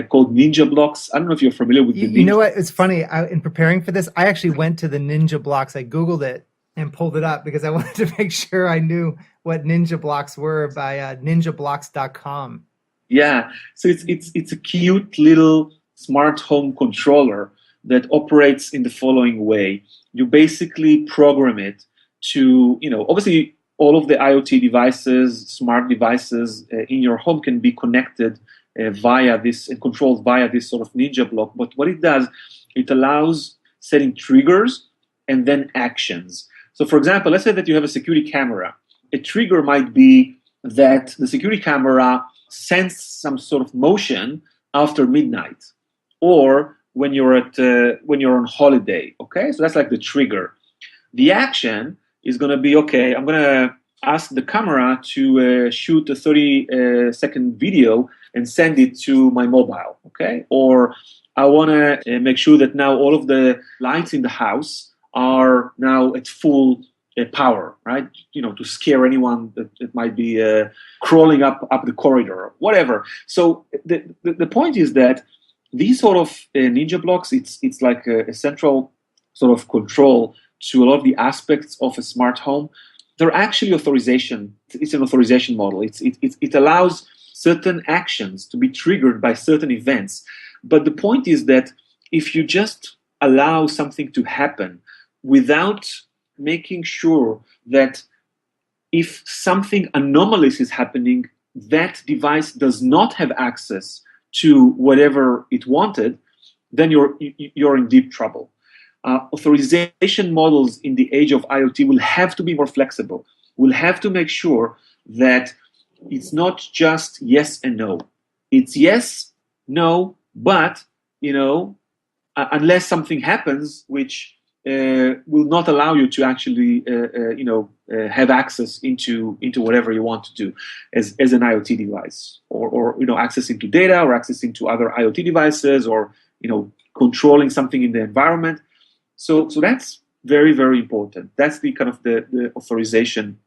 called Ninja Blocks. I don't know if you're familiar with the Ninja. You know what? It's funny. In preparing for this, I actually went to the Ninja Blocks. I Googled it and pulled it up because I wanted to make sure I knew what Ninja Blocks were by ninjablocks.com. Yeah. So it's a cute little smart home controller that operates in the following way. You basically program it to, obviously all of the IoT devices, smart devices in your home can be connected via this and controlled via this sort of Ninja block. But what it does, it allows setting triggers and then actions. So for example, let's say that you have a security camera. A trigger might be that the security camera sense some sort of motion after midnight, or when you're on holiday. Okay, so that's like the trigger. The action is going to be, okay, I'm going to ask the camera to shoot a 30-second video and send it to my mobile. Okay, or I want to make sure that now all of the lights in the house are now at full power, right? To scare anyone that might be crawling up the corridor, whatever. So the point is that these sort of Ninja blocks, it's like a central sort of control to a lot of the aspects of a smart home. They're actually authorization. It's an authorization model. It allows certain actions to be triggered by certain events. But the point is that if you just allow something to happen without making sure that if something anomalous is happening, that device does not have access to whatever it wanted, then you're in deep trouble. Authorization models in the age of IoT will have to be more flexible. We'll have to make sure that it's not just yes and no. It's yes, no, but, unless something happens which will not allow you to actually, have access into whatever you want to do as an IoT device, or access into data, or access into other IoT devices, or controlling something in the environment. So that's very, very important. That's the kind of the authorization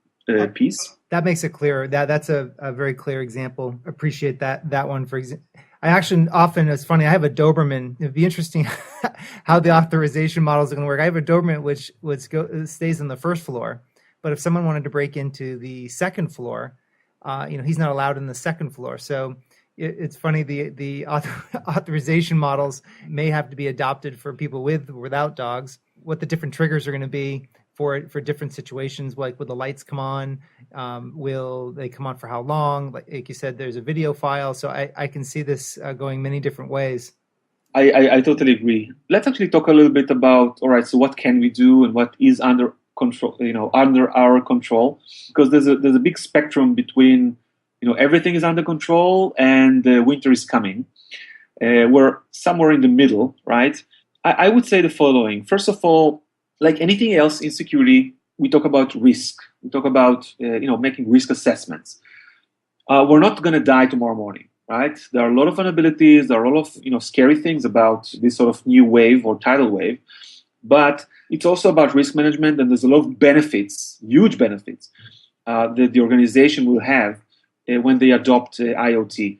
piece. That makes it clearer. That's a very clear example. Appreciate that one. For example, I actually often, it's funny, I have a Doberman. It'd be interesting how the authorization models are going to work. I have a Doberman which stays on the first floor, but if someone wanted to break into the second floor, he's not allowed in the second floor. So it's funny, the authorization models may have to be adopted for people with or without dogs. What the different triggers are going to be for different situations, like will the lights come on? Will they come on for how long? Like you said, there's a video file. So I can see this going many different ways. I totally agree. Let's actually talk a little bit about, all right, so what can we do and what is under control, under our control? Because there's a big spectrum between, everything is under control and winter is coming. We're somewhere in the middle, right? I would say the following. First of all, like anything else in security, we talk about risk. We talk about making risk assessments. We're not going to die tomorrow morning, right? There are a lot of vulnerabilities. There are a lot of scary things about this sort of new wave or tidal wave. But It's also about risk management, and there's a lot of benefits, huge benefits, that the organization will have when they adopt IoT.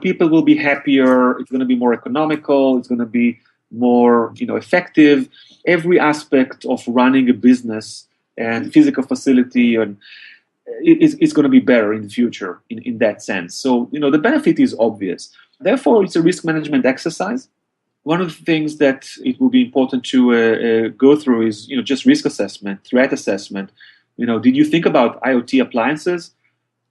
People will be happier. It's going to be more economical. It's going to be more, effective. Every aspect of running a business and physical facility and is going to be better in the future in that sense. So, the benefit is obvious. Therefore, it's a risk management exercise. One of the things that it will be important to go through is, just risk assessment, threat assessment. Did you think about IoT appliances?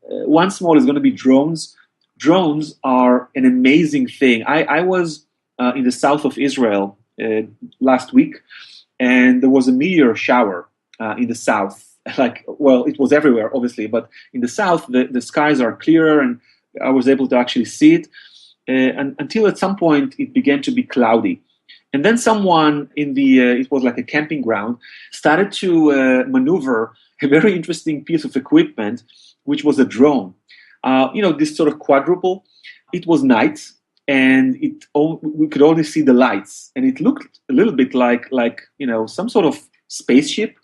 One small is going to be drones. Drones are an amazing thing. I was in the south of Israel last week, and there was a meteor shower in the south. It was everywhere, obviously, but in the south, the skies are clearer, and I was able to actually see it. And until at some point it began to be cloudy. And then someone it was like a camping ground, started to maneuver a very interesting piece of equipment, which was a drone. This sort of quadruple. It was night, and we could only see the lights, and it looked a little bit like some sort of spaceship,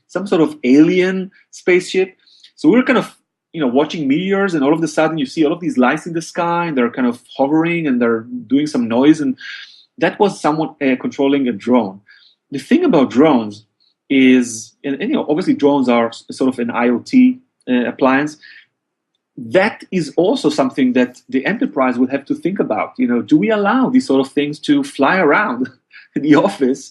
some sort of alien spaceship. So we were kind of watching meteors, and all of a sudden you see all of these lights in the sky, and they're kind of hovering, and they're doing some noise, and that was someone controlling a drone. The thing about drones is, and obviously drones are sort of an IoT appliance. That is also something that the enterprise will have to think about. Do we allow these sort of things to fly around the office?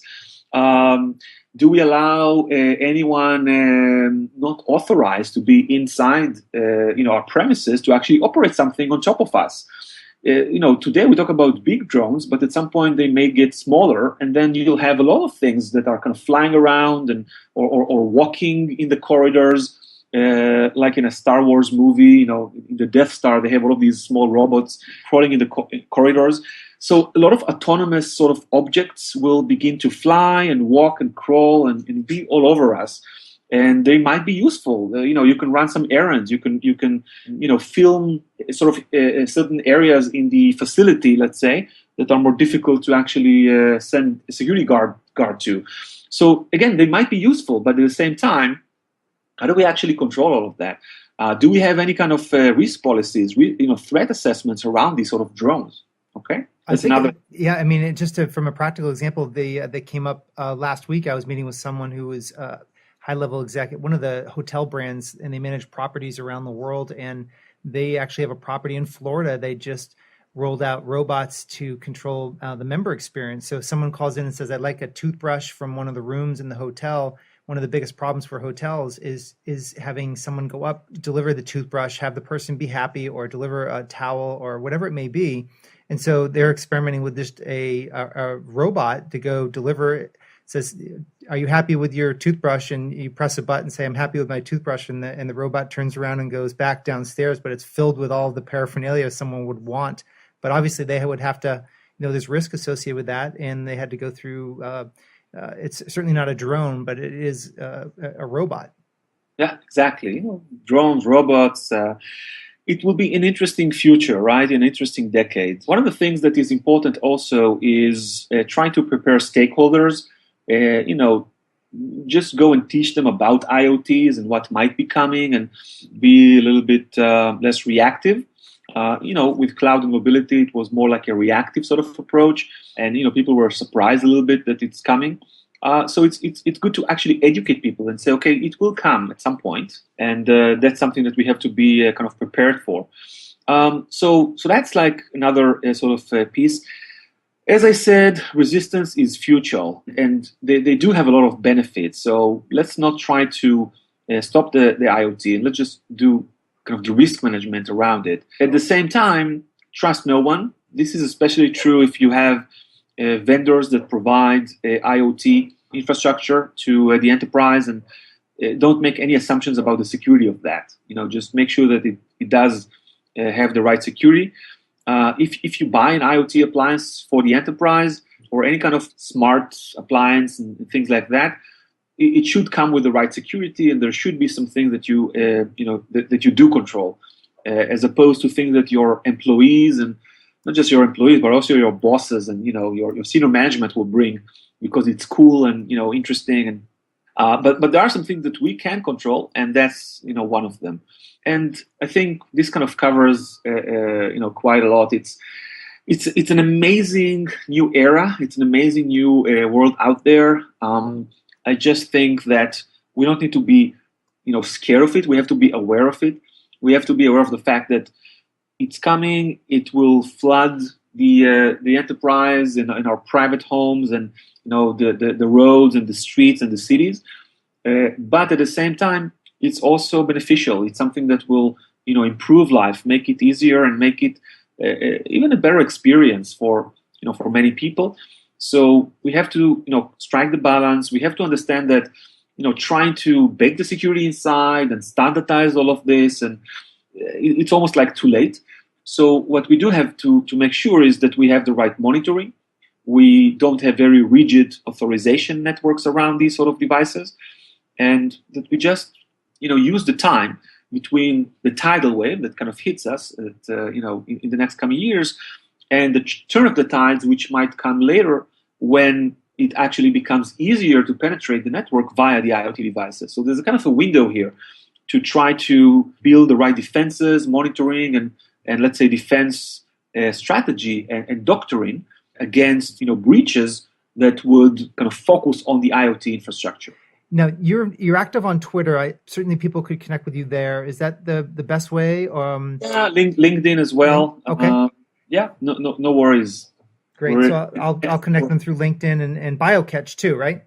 Do we allow anyone not authorized to be inside, our premises to actually operate something on top of us? Today we talk about big drones, but at some point they may get smaller, and then you'll have a lot of things that are kind of flying around and or walking in the corridors, like in a Star Wars movie. In the Death Star, they have all of these small robots crawling in the corridors. So a lot of autonomous sort of objects will begin to fly and walk and crawl and be all over us, and they might be useful. You can run some errands. You can film sort of certain areas in the facility, let's say, that are more difficult to actually send a security guard to. So again, they might be useful, but at the same time, how do we actually control all of that? Do we have any kind of risk policies, threat assessments around these sort of drones? Okay. From a practical example, they came up last week. I was meeting with someone who was high-level executive, one of the hotel brands, and they manage properties around the world. And they actually have a property in Florida. They just rolled out robots to control the member experience. So if someone calls in and says, "I'd like a toothbrush from one of the rooms in the hotel," one of the biggest problems for hotels is having someone go up, deliver the toothbrush, have the person be happy, or deliver a towel or whatever it may be. And so they're experimenting with just a robot to go deliver it. Says, "Are you happy with your toothbrush?" And you press a button, say, "I'm happy with my toothbrush," and the robot turns around and goes back downstairs, but it's filled with all the paraphernalia someone would want. But obviously they would have to, there's risk associated with that, and they had to go through, it's certainly not a drone, but it is a robot. Yeah, exactly. Drones, robots, it will be an interesting future, right? An interesting decade. One of the things that is important also is trying to prepare stakeholders, just go and teach them about IoTs and what might be coming, and be a little bit less reactive. With cloud and mobility, it was more like a reactive sort of approach, and people were surprised a little bit that it's coming. So it's good to actually educate people and say, okay, it will come at some point, and that's something that we have to be kind of prepared for. So that's like another sort of piece. As I said, resistance is futile, and they do have a lot of benefits. So let's not try to stop the IoT, and let's just do kind of the risk management around it. At the same time, trust no one. This is especially true if you have vendors that provide IoT infrastructure to the enterprise, and don't make any assumptions about the security of that. Just make sure that it does have the right security. If you buy an IoT appliance for the enterprise or any kind of smart appliance and things like that, it should come with the right security, and there should be some things that you that you do control, as opposed to things that your employees, and not just your employees but also your bosses and your senior management will bring because it's cool and interesting. And but there are some things that we can control, and that's one of them. And I think this kind of covers quite a lot. It's an amazing new era. It's an amazing new world out there. I just think that we don't need to be scared of it. We have to be aware of it. We have to be aware of the fact that it's coming. It will flood the enterprise in our private homes and the roads and the streets and the cities. But at the same time, it's also beneficial. It's something that will improve life, make it easier, and make it even a better experience for many people. So we have to strike the balance. We have to understand that trying to bake the security inside and standardize all of this, and it's almost like too late. So what we do have to make sure is that we have the right monitoring. We don't have very rigid authorization networks around these sort of devices, and that we just use the time between the tidal wave that kind of hits us at, in the next coming years, and the turn of the tides, which might come later when it actually becomes easier to penetrate the network via the IoT devices. So there's a kind of a window here to try to build the right defenses, monitoring, and let's say defense strategy and doctrine against breaches that would kind of focus on the IoT infrastructure. Now, you're active on Twitter. Certainly people could connect with you there. Is that the best way? Yeah, LinkedIn as well. Okay. No worries. Great. So I'll connect them through LinkedIn and BioCatch too, right?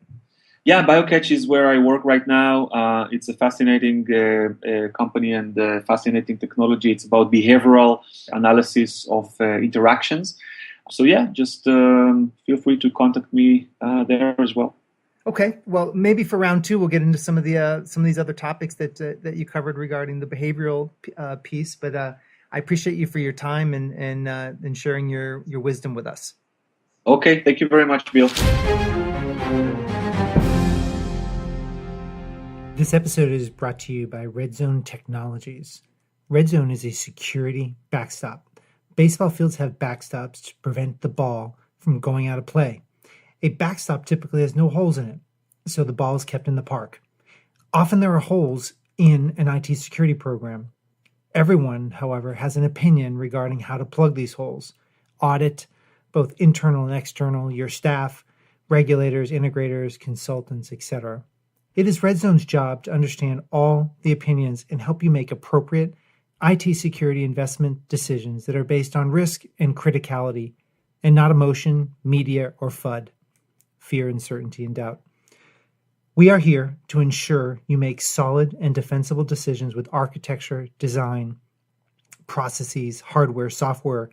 Yeah, BioCatch is where I work right now. It's a fascinating company and fascinating technology. It's about behavioral analysis of interactions. So yeah, just feel free to contact me there as well. Okay. Well, maybe for round two, we'll get into some of these other topics that you covered regarding the behavioral piece. But I appreciate you for your time and sharing your wisdom with us. Okay. Thank you very much, Bill. This episode is brought to you by Red Zone Technologies. Red Zone is a security backstop. Baseball fields have backstops to prevent the ball from going out of play. A backstop typically has no holes in it, so the ball is kept in the park. Often there are holes in an IT security program. Everyone, however, has an opinion regarding how to plug these holes. Audit, both internal and external, your staff, regulators, integrators, consultants, etc. It is Red Zone's job to understand all the opinions and help you make appropriate IT security investment decisions that are based on risk and criticality, and not emotion, media, or FUD, fear, uncertainty, and doubt. We are here to ensure you make solid and defensible decisions with architecture, design, processes, hardware, software,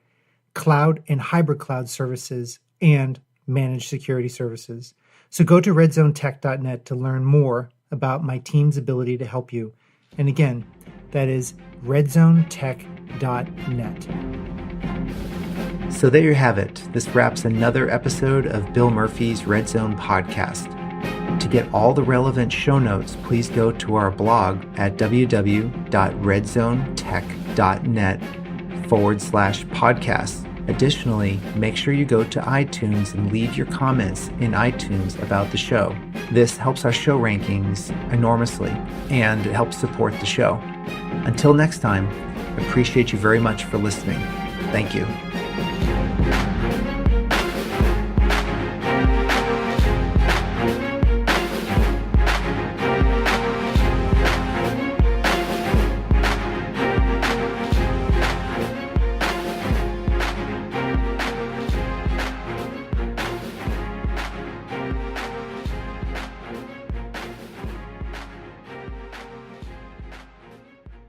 cloud and hybrid cloud services, and managed security services. So go to redzonetech.net to learn more about my team's ability to help you. And again, that is redzonetech.net. So there you have it. This wraps another episode of Bill Murphy's Red Zone podcast. To get all the relevant show notes, please go to our blog at www.redzonetech.net/podcast. Additionally, make sure you go to iTunes and leave your comments in iTunes about the show. This helps our show rankings enormously, and it helps support the show. Until next time, I appreciate you very much for listening. Thank you.